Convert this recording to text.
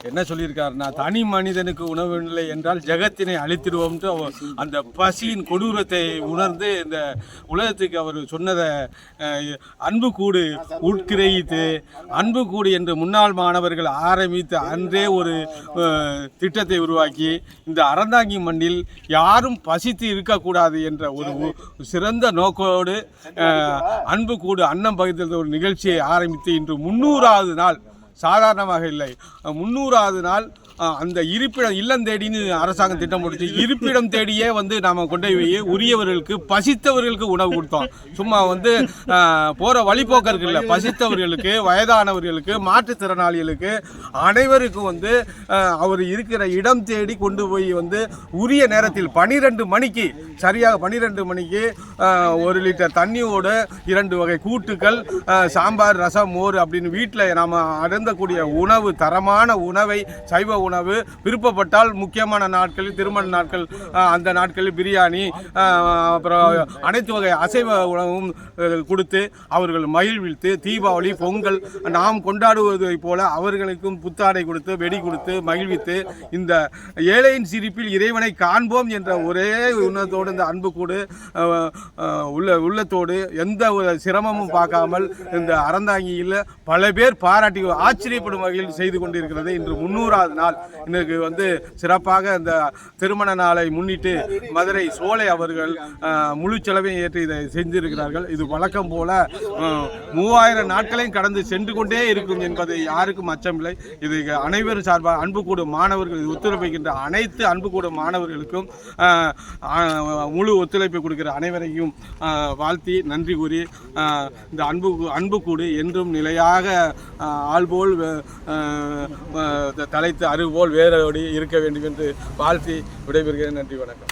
என்ன சொல்லியிருக்காருன்னா, தனி மனிதனுக்கு உணவு இல்லை என்றால் ஜெகத்தினை அழித்திடுவோம்ட்டு அந்த பசியின் கொடூரத்தை உணர்ந்து இந்த உலகத்துக்கு அவர் சொன்னதை அன்பு கூடு உட்கிரகித்து அன்பு கூடு என்று முன்னாள் மாணவர்கள் ஆரம்பித்து அன்றே ஒரு திட்டத்தை உருவாக்கி இந்த அறந்தாங்கி மண்ணில் யாரும் பசித்து இருக்கக்கூடாது என்ற ஒரு சிறந்த நோக்கோடு அன்பு கூடு அன்னம் பகிர்ந்த ஒரு நிகழ்ச்சியை ஆரம்பித்து இன்று 300வது நாள். சாதாரணமாக இல்லை, 300வது நாள் அந்த இருப்பிடம் இல்லம் தேடின்னு அரசாங்கம் திட்டம் போட்டுச்சு. இருப்பிடம் தேடியே நாம் கொண்டு போய் உரியவர்களுக்கு பசித்தவர்களுக்கு உணவு கொடுத்தோம். சும்மா போகிற வழிபோக்கர்கள் இல்லை, பசித்தவர்களுக்கு, வயதானவர்களுக்கு, மாற்றுத்திறனாளிகளுக்கு அனைவருக்கும் அவர் இருக்கிற இடம் தேடி கொண்டு போய் உரிய நேரத்தில் 12 மணிக்கு சரியாக 12 மணிக்கு 1 லிட்டர் தண்ணியோடு 2 வகை கூட்டுக்கள், சாம்பார், ரசம், மோர் அப்படின்னு வீட்டில் நாம் அருந்தக்கூடிய உணவு, தரமான உணவை, சைவ உணவு, விருப்பப்பட்டால் முக்கியமான நாட்களில், திருமண நாட்கள், அந்த நாட்களில் பிரியாணி, அப்புறம் அனைத்து வகை அசைவ உணவும் கொடுத்து அவர்கள் மகிழ்வித்து, தீபாவளி, பொங்கல் நாம் கொண்டாடுவதை போல அவர்களுக்கும் புத்தாடை கொடுத்து, வெடி கொடுத்து மகிழ்வித்து, இந்த ஏழையின் சிரிப்பில் இறைவனை காண்போம் என்ற ஒரே உணர்த்தோடு இந்த அன்பு கூடு உள்ளத்தோடு எந்த ஒரு சிரமமும் பார்க்காமல் இந்த அறந்தாங்கியில் பல பேர் பாராட்டி ஆச்சரியப்படும் வகையில் செய்து கொண்டிருக்கிறது. இன்று 300வது நாள். இன்னைக்கு சிறப்பாக இந்த திருமண நாளை முன்னிட்டு மதுரை சோலை அவர்கள் முழு செலவையும் ஏற்று இதை செஞ்சிருக்கிறார்கள். இது வழக்கம் போல 3000 நாட்களையும் கடந்து சென்று கொண்டே இருக்கும் என்பது யாருக்கும் அச்சமில்லை. இது அனைவரும் சார்பாக அன்புக்கூடு மாணவர்கள் ஒத்துழைப்பிக்கின்ற அனைத்து அன்புக்கூடு மாணவர்களுக்கும் முழு ஒத்துழைப்பு கொடுக்கிற அனைவரையும் வாழ்த்தி நன்றி கூறி இந்த அன்புக்கூடு என்றும் நிலையாக ஆள்போல் தலைத்து அருள்போல் வேரோடி இருக்க வேண்டும் என்று வாழ்த்தி விடைபெறுகிறேன். நன்றி, வணக்கம்.